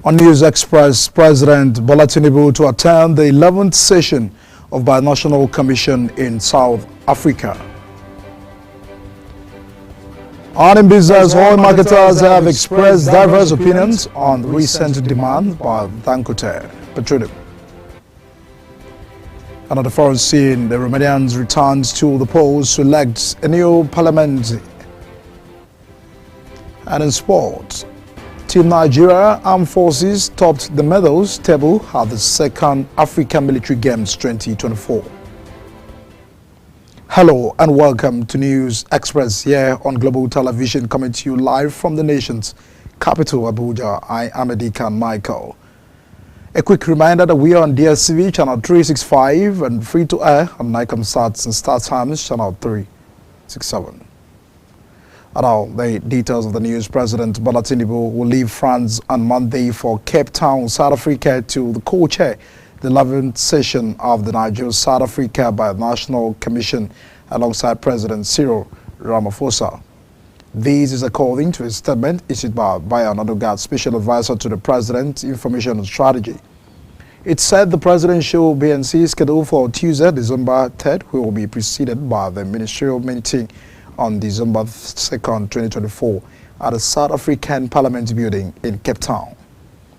On News Express, President Bola Tinubu to attend the 11th session of Binational Commission in South Africa. On in business, oil marketers have expressed diverse opinions on the recent demand by Dangote Petroleum. And on the foreign scene, the Romanians returns to the polls to elect a new parliament. And in sport, Team Nigeria Armed Forces topped the medals table at the second African Military Games 2024. Hello and welcome to News Express here on Global Television, coming to you live from the nation's capital, Abuja. I am Edikan Michael. A quick reminder that we are on DSTV channel 365 and free to air on Nicomsat and StarTimes channel 367. And now, the details of the news. President Bola Tinubu will leave France on Monday for Cape Town, South Africa, to the co-chair the 11th session of the Nigeria-South Africa Binational Commission alongside President Cyril Ramaphosa. This is according to a statement issued by Bayo Onanuga, Special Advisor to the President, Information and Strategy. It said the presidential BNC scheduled for Tuesday, December 3rd, will be preceded by the ministerial meeting on December 2nd, 2024 at the South African Parliament building in Cape Town.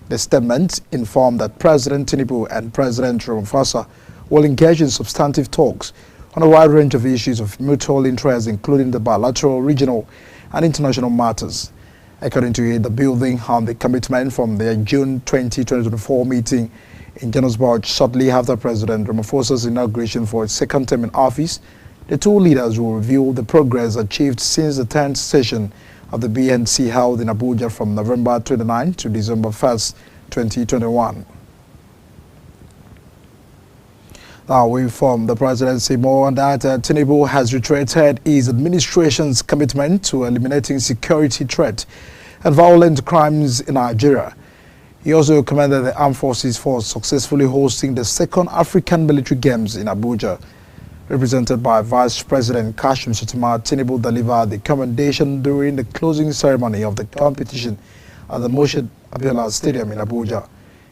The statement informed that President Tinubu and President Ramaphosa will engage in substantive talks on a wide range of issues of mutual interest, including the bilateral, regional and international matters. According to it, the building on the commitment from their June 20, 2024 meeting in Johannesburg shortly after President Ramaphosa's inauguration for his second term in office. The two leaders will review the progress achieved since the 10th session of the BNC held in Abuja from November 29 to December 1st, 2021. Now, we inform the presidency more on that. Tinubu has reiterated his administration's commitment to eliminating security threat and violent crimes in Nigeria. He also commended the armed forces for successfully hosting the second African Military Games in Abuja. Represented by Vice President Kashim Shettima, Tinubu delivered the commendation during the closing ceremony of the competition at the Moshe Abiola Stadium in Abuja.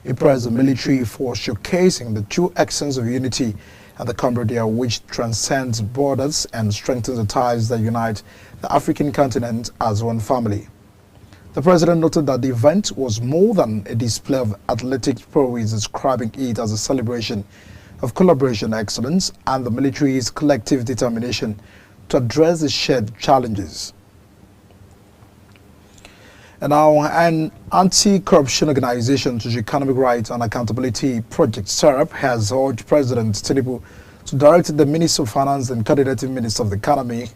He praised the military for showcasing the true essence of unity and the camaraderie which transcends borders and strengthens the ties that unite the African continent as one family. The president noted that the event was more than a display of athletic prowess, describing it as a celebration of collaboration excellence and the military's collective determination to address the shared challenges. And now, an anti-corruption organization to the Economic Rights and Accountability Project, SERAP, has urged President Tinubu to direct the Minister of Finance and Coordinating Minister of the Economy,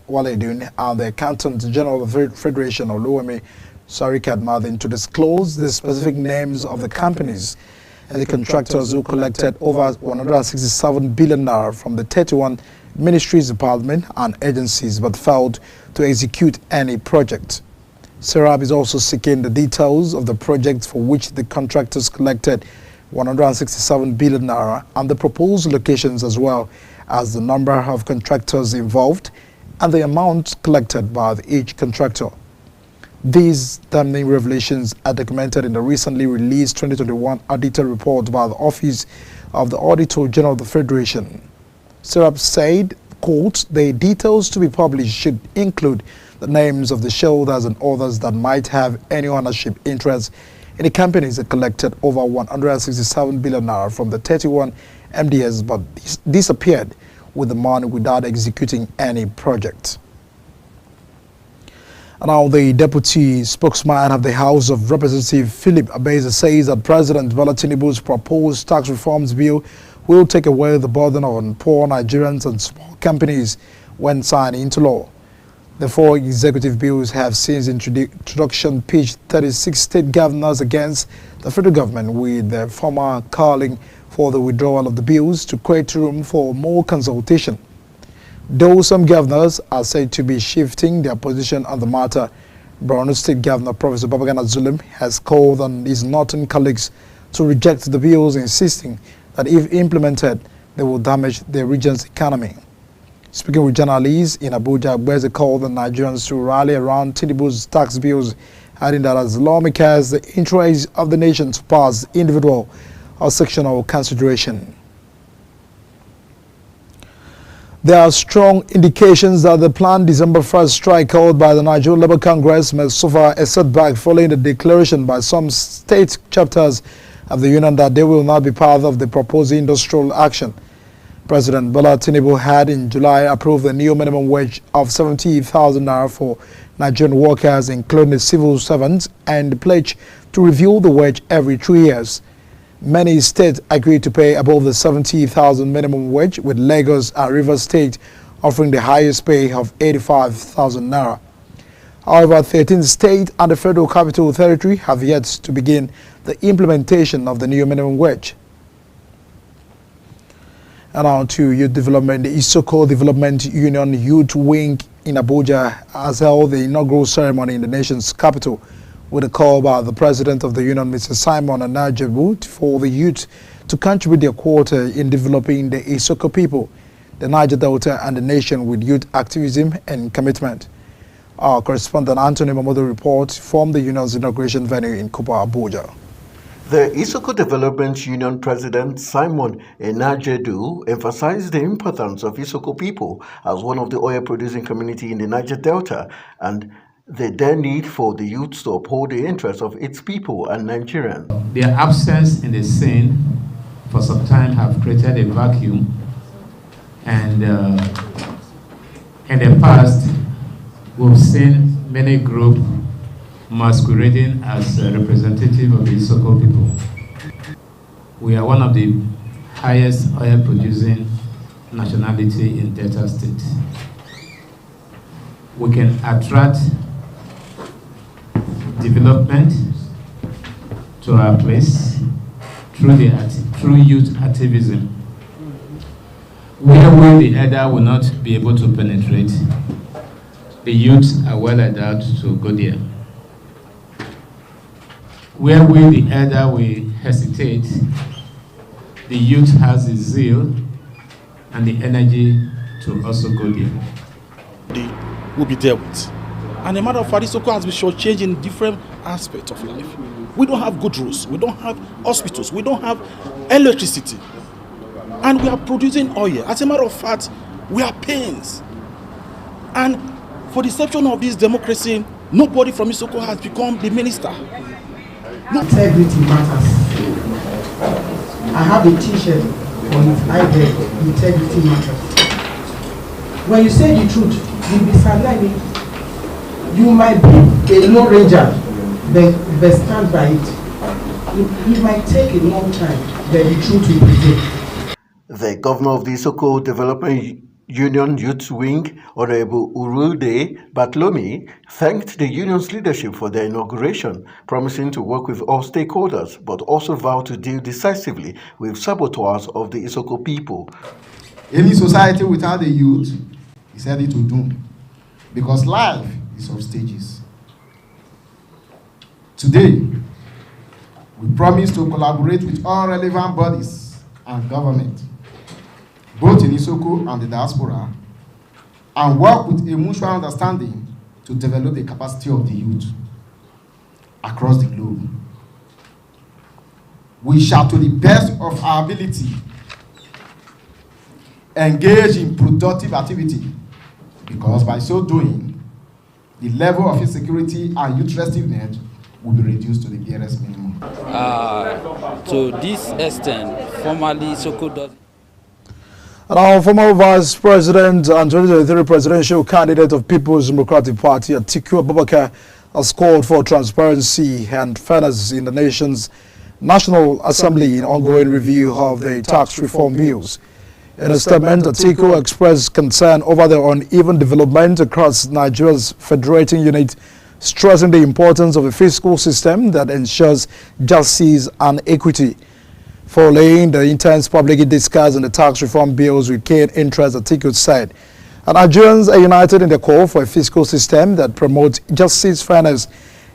Wale Edun, and the Accountant General of the Federation, Oluwemi Sarikat Martin, to disclose the specific names of the companies and the contractors who collected over 167 billion naira from the 31 ministries, departments and agencies but failed to execute any project. SERAP is also seeking the details of the projects for which the contractors collected 167 billion naira and the proposed locations, as well as the number of contractors involved and the amount collected by each contractor. These damning revelations are documented in the recently released 2021 auditor report by the Office of the Auditor General of the Federation. SERAP said, quote, the details to be published should include the names of the shareholders and others that might have any ownership interest in the companies that collected over 167 billion naira from the 31 MDS but disappeared with the money without executing any project. And now, the deputy spokesman of the House of Representatives, Philip Abeza, says that President Bola Tinubu's proposed tax reforms bill will take away the burden on poor Nigerians and small companies when signed into law. The four executive bills have since introduction pitched 36 state governors against the federal government, with the former calling for the withdrawal of the bills to create room for more consultation. Though some governors are said to be shifting their position on the matter, Borno State Governor Professor Babagana Zulum has called on his northern colleagues to reject the bills, insisting that if implemented, they will damage the region's economy. Speaking with journalists in Abuja, Abeza called on Nigerians to rally around Tinubu's tax bills adding that as lawmakers, the interests of the nation surpass individual or sectional consideration. There are strong indications that the planned December 1st strike held by the Nigerian Labour Congress may suffer a setback following the declaration by some state chapters of the union that they will not be part of the proposed industrial action. President Bola Tinubu had in July approved the new minimum wage of 70,000 naira for Nigerian workers, including the civil servants, and the pledge to review the wage every 3 years. Many states agreed to pay above the 70,000 minimum wage, with Lagos and Rivers State offering the highest pay of 85,000 naira. However, 13 states and the Federal Capital Territory have yet to begin the implementation of the new minimum wage. And on to youth development. The Isoko Development Union Youth Wing in Abuja has held the inaugural ceremony in the nation's capital, with a call by the president of the union, Mr. Simon Anajebu, for the youth to contribute their quota in developing the Isoko people, the Niger Delta, and the nation with youth activism and commitment. Our correspondent Anthony Mamodo reports from the union's inauguration venue in Kupa, Abuja. The Isoko Development Union President Simon Enajedu emphasized the importance of Isoko people as one of the oil-producing community in the Niger Delta and their need for the youth to uphold the interests of its people and Nigerians. Their absence in the scene for some time have created a vacuum, and in the past we've seen many groups masquerading as representative of the Isoko people. We are one of the highest oil producing nationality in Delta State. We can attract development to our place through youth activism. Where the elder will not be able to penetrate, the youth are well endowed to go there. Where the elder will hesitate, the youth has the zeal and the energy to also go there. They will be dealt with. And a matter of fact, Isoko has been shortchanged in different aspects of life. We don't have good roads, we don't have hospitals, we don't have electricity. And we are producing oil. As a matter of fact, we are pains. And for the exception of this democracy, nobody from Isoko has become the minister. Integrity matters. I have a t-shirt on it. I read integrity matters. When you say the truth, you'll be sidelined. You might be a low ranger, but stand by it. It might take a long time, but the truth will prevail. The governor of the Isoko Development Union Youth Wing, Honorable Urude Batlomi, thanked the union's leadership for their inauguration, promising to work with all stakeholders, but also vowed to deal decisively with saboteurs of the Isoko people. Any society without the youth is headed to doom, because life is of stages. Today, we promise to collaborate with all relevant bodies and government, both in Isoko and the diaspora, and work with a mutual understanding to develop the capacity of the youth across the globe. We shall, to the best of our ability, engage in productive activity, because by so doing, the level of insecurity and youth restiveness will be reduced to the barest minimum. To this extent, formally Isoko does. And our former Vice President and 2023 presidential candidate of People's Democratic Party, Atiku Abubakar, has called for transparency and fairness in the nation's National Assembly in ongoing review of the tax reform bills. In a statement, Atiku expressed concern over the uneven development across Nigeria's federating unit, stressing the importance of a fiscal system that ensures justice and equity. Following the intense public discourse on the tax reform bills with keen interest, Atiku said, Nigerians are united in the call for a fiscal system that promotes justice, fairness,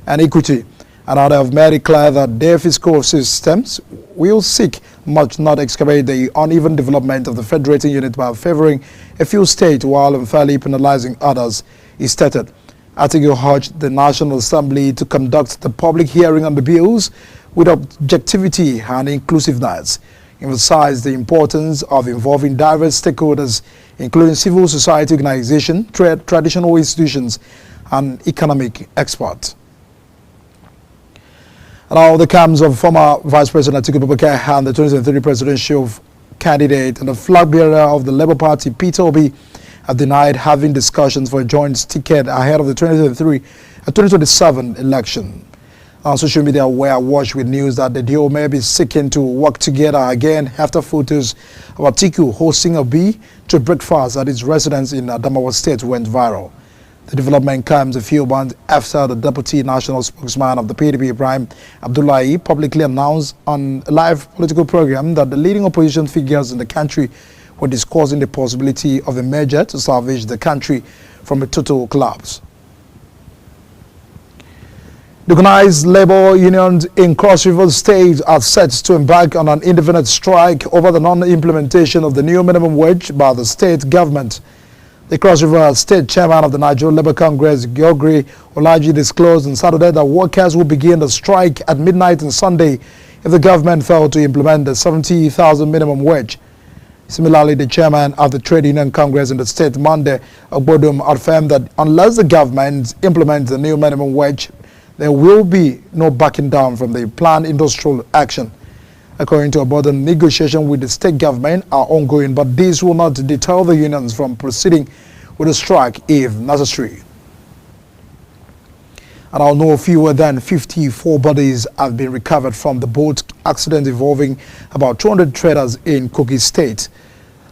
and equity. And they have made it clear that their fiscal systems will seek much not excavate the uneven development of the federating unit by favoring a few states while unfairly penalizing others, he stated. Atiku urged the National Assembly to conduct the public hearing on the bills with objectivity and inclusiveness, emphasized the importance of involving diverse stakeholders, including civil society organizations, traditional institutions, and economic experts. Now, the camps of former Vice President Atiku Abubakar and the 2023 presidential candidate and the flag bearer of the Labour Party, Peter Obi, have denied having discussions for a joint ticket ahead of the 2027 election. On social media, we are watched with news that the duo may be seeking to work together again after photos of Atiku hosting Obi to breakfast at his residence in Adamawa State went viral. The development comes a few months after the deputy national spokesman of the PDP, Ibrahim Abdullahi, publicly announced on a live political program that the leading opposition figures in the country were discussing the possibility of a merger to salvage the country from a total collapse. The organized labor unions in Cross River State are set to embark on an indefinite strike over the non-implementation of the new minimum wage by the state government. The Cross River State Chairman of the Nigerian Labour Congress, George Olaji, disclosed on Saturday that workers will begin the strike at midnight on Sunday if the government failed to implement the 70,000 minimum wage. Similarly, the chairman of the Trade Union Congress in the state, Monday Ogbodum, affirmed that unless the government implements the new minimum wage, there will be no backing down from the planned industrial action. According to Ogbodum, negotiations with the state government are ongoing, but this will not deter the unions from proceeding with a strike if necessary. And I'll know fewer than 54 bodies have been recovered from the boat accident involving about 200 traders in Kogi State.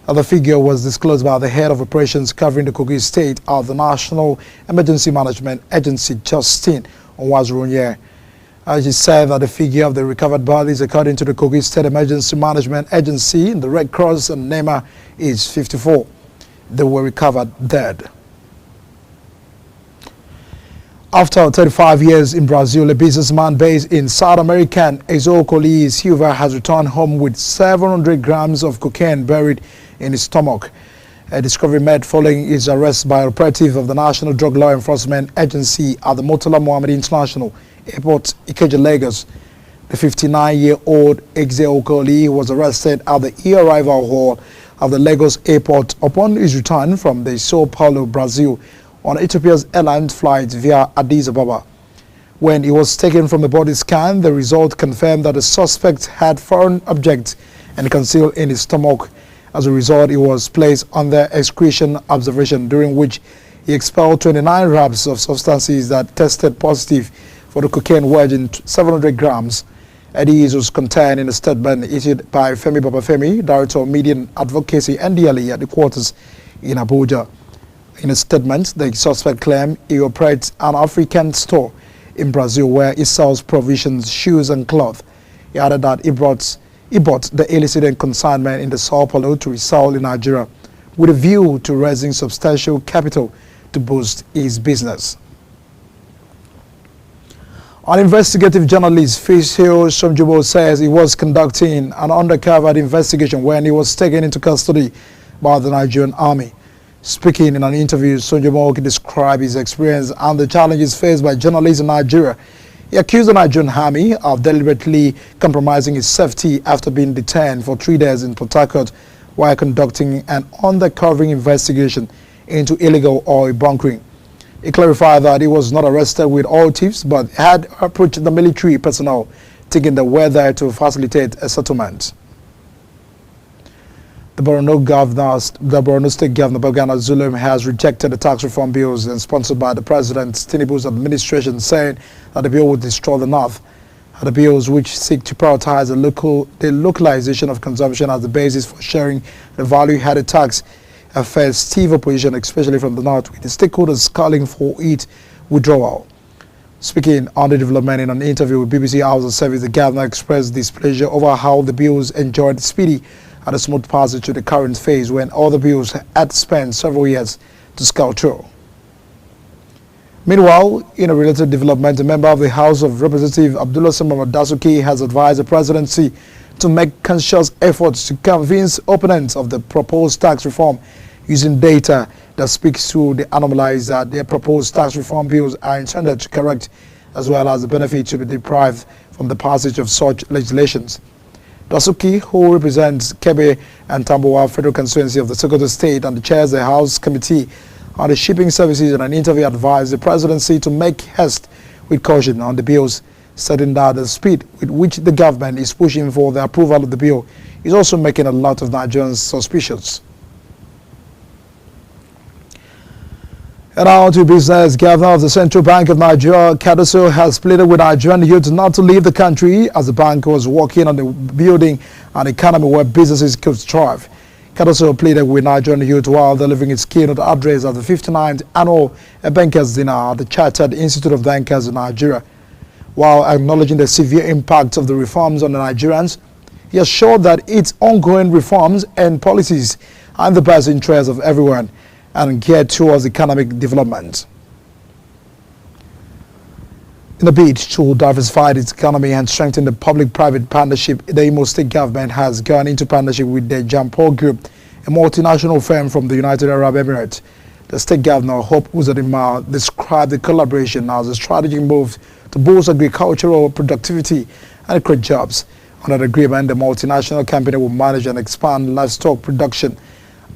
The figure was disclosed by the head of operations covering the Kogi State of the National Emergency Management Agency, Justin Onwazurunye. She said that the figure of the recovered bodies, according to the Kogi State Emergency Management Agency, the Red Cross and NEMA, is 54. They were recovered dead. After 35 years in Brazil, a businessman based in South America, Ezokoli Silva, has returned home with 700 grams of cocaine buried in his stomach. A discovery made following his arrest by an operative of the National Drug Law Enforcement Agency at the Murtala Muhammed International Airport, Ikeja, Lagos. The 59-year-old Ezokoli was arrested at the e-arrival hall of the Lagos airport upon his return from the Sao Paulo, Brazil, on Ethiopia's Airlines flight via Addis Ababa. When he was taken from the body scan, the result confirmed that the suspect had foreign objects and concealed in his stomach. As a result, he was placed under excretion observation, during which he expelled 29 wraps of substances that tested positive for the cocaine wedge in 700 grams. This was contained in a statement issued by Femi Babafemi, Director of Media Advocacy NDLE at the quarters in Abuja. In a statement, the suspect claimed he operates an African store in Brazil where he sells provisions, shoes and cloth. He added that he bought the illicit consignment in the Sao Paulo to resell in Nigeria with a view to raising substantial capital to boost his business. An investigative journalist, Fisio Somjubo, says he was conducting an undercover investigation when he was taken into custody by the Nigerian army. Speaking in an interview, Sonjomo described his experience and the challenges faced by journalists in Nigeria. He accused the Nigerian army of deliberately compromising his safety after being detained for 3 days in Port Harcourt while conducting an undercover investigation into illegal oil bunkering. He clarified that he was not arrested with oil thieves, but had approached the military personnel, thinking they were there to facilitate a settlement. The Borno State Governor Babagana Zulum has rejected the tax reform bills and sponsored by the President Tinubu's administration, saying that the bill would destroy the North. The bills, which seek to prioritize the localization of consumption as the basis for sharing the value-added tax, have faced stiff opposition, especially from the North, with the stakeholders calling for its withdrawal. Speaking on the development in an interview with BBC House of Service, the governor expressed displeasure over how the bills enjoyed speedy and a smooth passage to the current phase when other bills had spent several years to scout through. Meanwhile, in a related development, a member of the House of Representatives, Abdullah Samama Dasuki, has advised the presidency to make conscious efforts to convince opponents of the proposed tax reform using data that speaks to the anomalies that their proposed tax reform bills are intended to correct, as well as the benefit to be deprived from the passage of such legislations. Dasuki, who represents Kebbi and Tambuwal Federal Constituency of the Sokoto State and chairs the House Committee on the Shipping Services, in an interview advised the presidency to make haste with caution on the bills, stating that the speed with which the government is pushing for the approval of the bill is also making a lot of Nigerians suspicious. And now to business. Governor of the Central Bank of Nigeria, Kadoso, has pleaded with Nigerian youth not to leave the country as the bank was working on the building an economy where businesses could thrive. Kadoso pleaded with Nigerian youth while delivering its keynote address at the 59th annual Bankers Dinner at the Chartered Institute of Bankers in Nigeria. While acknowledging the severe impact of the reforms on the Nigerians, he assured that its ongoing reforms and policies are in the best interest of everyone and geared towards economic development. In a bid to diversify its economy and strengthen the public-private partnership, the Imo State government has gone into partnership with the Jampol Group, a multinational firm from the United Arab Emirates. The state governor, Hope Uzodinma, described the collaboration as a strategic move to boost agricultural productivity and create jobs. Under the agreement, the multinational company will manage and expand livestock production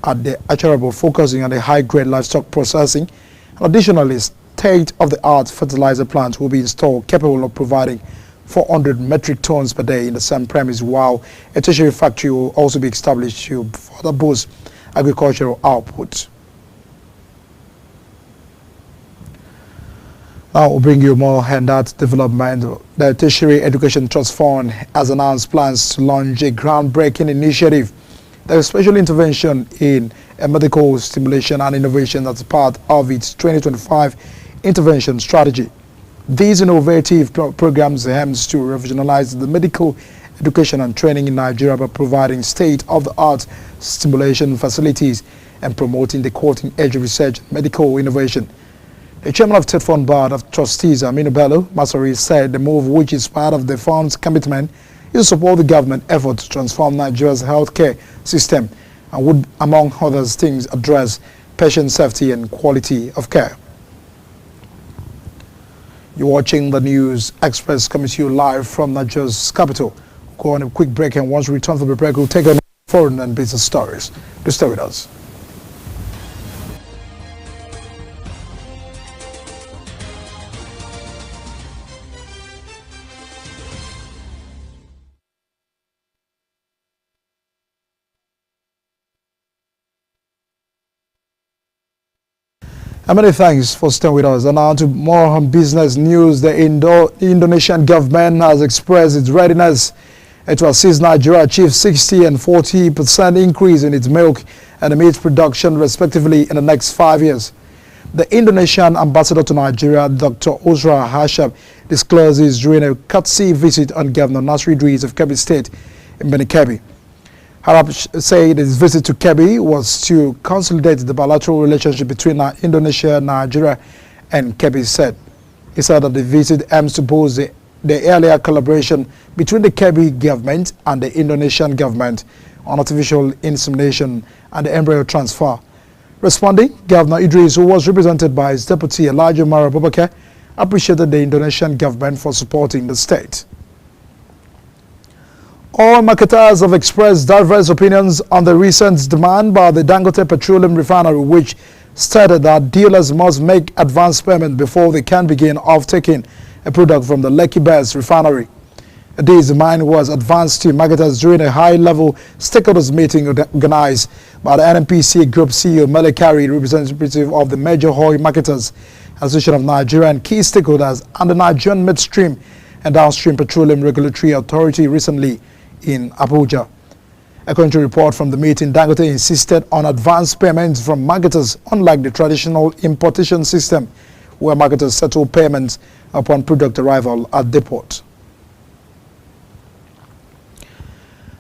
at the Acharabo, focusing on the high-grade livestock processing. And additionally, state-of-the-art fertilizer plants will be installed capable of providing 400 metric tons per day in the same premise, while a tertiary factory will also be established to further boost agricultural output. Now we'll bring you more on that development. The Tertiary Education Trust Fund has announced plans to launch a groundbreaking initiative, the special intervention in medical stimulation and innovation as part of its 2025 intervention strategy. These innovative programs aims to revolutionize the medical education and training in Nigeria by providing state-of-the-art stimulation facilities and promoting the cutting-edge research and medical innovation. The chairman of State Fund Board of Trustees, Aminu Bello Masari, said the move, which is part of the fund's commitment, is to support the government effort to transform Nigeria's healthcare system and would, among other things, address patient safety and quality of care. You're watching the News Express coming to you live from Nigeria's capital. We'll go on a quick break, and once we return from the break, we'll take on foreign and business stories. Do stay with us. Many thanks for staying with us. And now to more on business news. The Indonesian government has expressed its readiness to assist Nigeria achieve 60% and 40% increase in its milk and meat production respectively in the next 5 years. The Indonesian ambassador to Nigeria, Dr. Osra Hashab, disclosed this during a courtesy visit on Governor Nasir Idris of Kebbi State in Beni Kebbi. Harab said his visit to Kebbi was to consolidate the bilateral relationship between Indonesia, Nigeria, and Kebbi said. He said that the visit aims to boost the earlier collaboration between the Kebbi government and the Indonesian government on artificial insemination and the embryo transfer. Responding, Governor Idris, who was represented by his deputy Elijah Mara Abubakar, appreciated the Indonesian government for supporting the state. Oil marketers have expressed diverse opinions on the recent demand by the Dangote Petroleum Refinery, which stated that dealers must make advance payment before they can begin off-taking a product from the Lekki Base refinery. This demand was advanced to marketers during a high-level stakeholders meeting organized by the NNPC Group CEO Mele Kari, representative of the major oil marketers, Association of Nigeria and key stakeholders, and the Nigerian Midstream and Downstream Petroleum Regulatory Authority recently in Abuja. According to a report from the meeting, Dangote insisted on advance payments from marketers, unlike the traditional importation system where marketers settle payments upon product arrival at depot.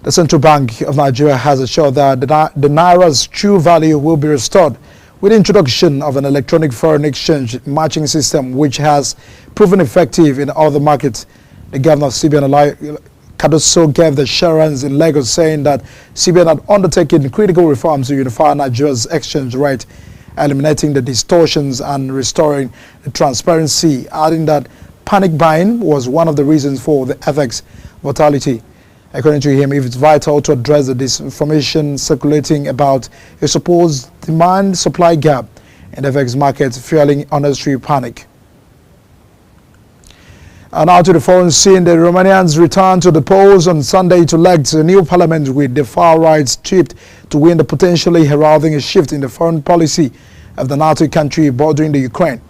The Central Bank of Nigeria has assured that the Naira's true value will be restored with the introduction of an electronic foreign exchange matching system, which has proven effective in other markets. The governor of CBN, Kadoso, gave the assurance in Lagos, saying that CBN had undertaken critical reforms to unify Nigeria's exchange rate eliminating the distortions and restoring the transparency, adding that panic buying was one of the reasons for the FX volatility. According to him, it's vital to address the disinformation circulating about a supposed demand-supply gap in the FX market, fueling unnecessary panic. And now to the foreign scene, the Romanians returned to the polls on Sunday to elect a new parliament with the far right tipped to win, the potentially heralding a shift in the foreign policy of the NATO country bordering the Ukraine.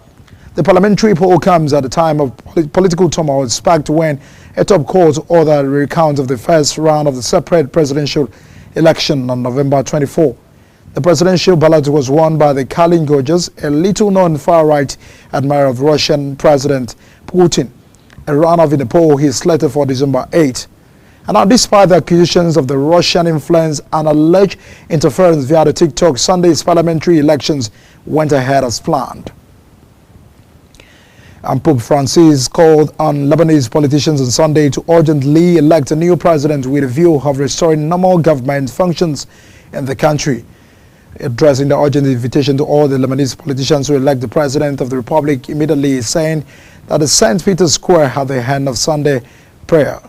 The parliamentary poll comes at a time of political turmoil sparked when a top court ordered a recount of the first round of the separate presidential election on November 24. The presidential ballot was won by the Kalin Gorgias, a little-known far-right admirer of Russian President Putin. A runoff in the poll he slated for December 8. And now, despite the accusations of the Russian influence and alleged interference via the TikTok, Sunday's parliamentary elections went ahead as planned. And Pope Francis called on Lebanese politicians on Sunday to urgently elect a new president with a view of restoring normal government functions in the country. Addressing the urgent invitation to all the Lebanese politicians to elect the president of the republic immediately, saying that the St. Peter's Square had the hand of Sunday prayer.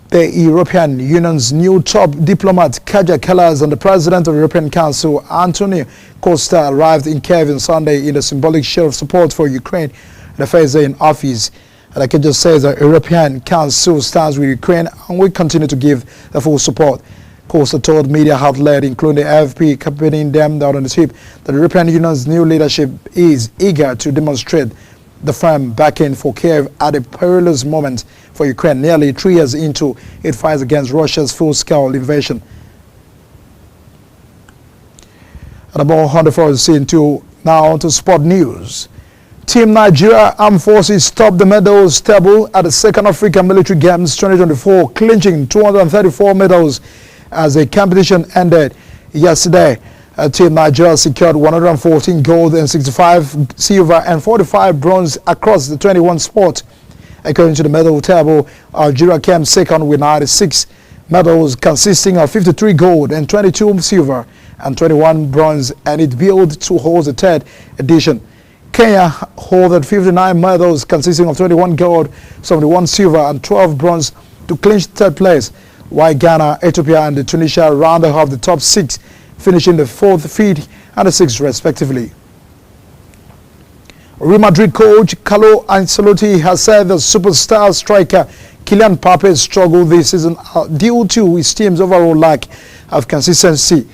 The European Union's new top diplomat, Kaja Kallas, and the President of the European Council, Antonio Costa, arrived in Kiev on Sunday in a symbolic show of support for Ukraine the first day in office. And Kaja says the European Council stands with Ukraine and will continue to give the full support. Costa told media outlet, including the AFP, accompanying them down on the ship, that the European Union's new leadership is eager to demonstrate the firm backing for Kiev at a perilous moment for Ukraine, nearly 3 years into its fight against Russia's full-scale invasion. And more on the foreign scene now to sport news. Team Nigeria Armed Forces topped the medals table at the 2nd African Military Games 2024, clinching 234 medals as the competition ended yesterday. Team Nigeria secured 114 gold and 65 silver and 45 bronze across the 21 sports. According to the medal table, Algeria came second with 96 medals consisting of 53 gold and 22 silver and 21 bronze, and it billed to host the 3rd edition. Kenya holded 59 medals consisting of 21 gold, 71 silver and 12 bronze to clinch 3rd place, while Ghana, Ethiopia and Tunisia rounded off the top 6, finishing the 4th, 5th and the 6th respectively. Real Madrid coach Carlo Ancelotti has said the superstar striker Kylian Mbappe struggled this season due to his team's overall lack of consistency.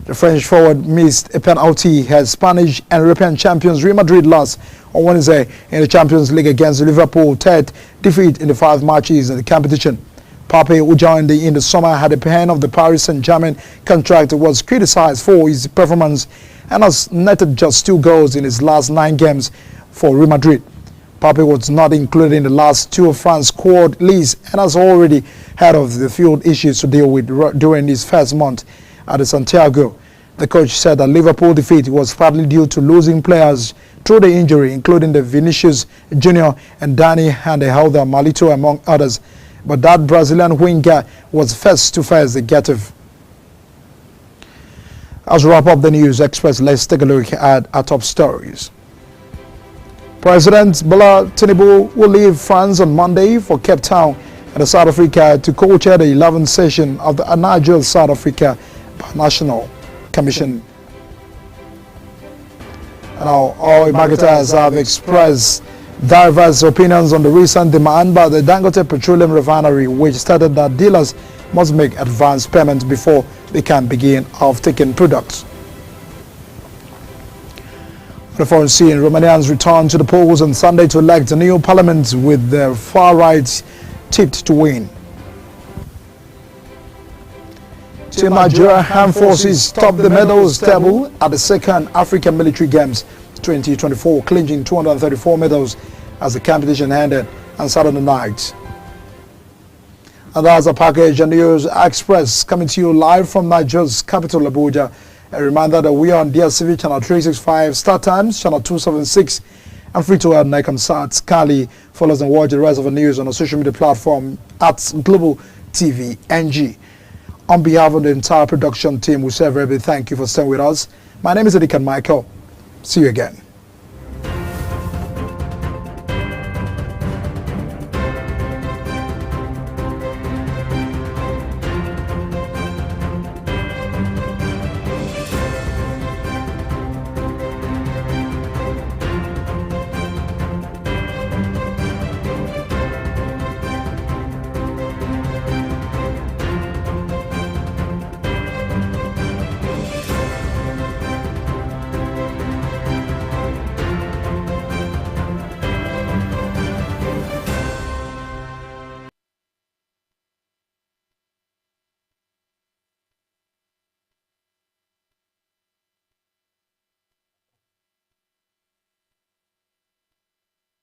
The French forward missed a penalty as Spanish and European champions Real Madrid lost on Wednesday in the Champions League against Liverpool, 3rd defeat in the 5 matches in the competition. Mbappe, who joined in the summer, had a pen of the Paris Saint-Germain contract, was criticized for his performance and has netted just 2 goals in his last 9 games for Real Madrid. Mbappe was not included in the last Tour of France squad list and has already had of the field issues to deal with during his first month at the Santiago. The coach said that Liverpool defeat was partly due to losing players through the injury, including the Vinicius Junior and Dani and the Helder Malito, among others. But that Brazilian winger was face to face the Getafe. As we wrap up the News Express, let's take a look at our top stories. President Bola Tinubu will leave France on Monday for Cape Town in South Africa to co-chair the 11th session of the Anagel South Africa National Commission. And now, oil marketers have expressed diverse opinions on the recent demand by the Dangote Petroleum Refinery, which stated that dealers must make advance payments before they can begin off-taking products. On the foreign scene, Romanians returned to the polls on Sunday to elect a new parliament with the far right tipped to win. Team Nigeria Armed Forces topped the medals table at the 2nd African Military Games 2024, clinching 234 medals as the competition ended on Saturday night. And that's a package and News Express coming to you live from Nigeria's capital, Abuja. A reminder that we are on DSTV channel 365, Start Times channel 276, and free to air Nicomsat. Kindly follow us and watch the rest of the news on the social media platform at Global TV NG. On behalf of the entire production team, we say a very big thank you for staying with us. My name is Edikan Michael. See you again.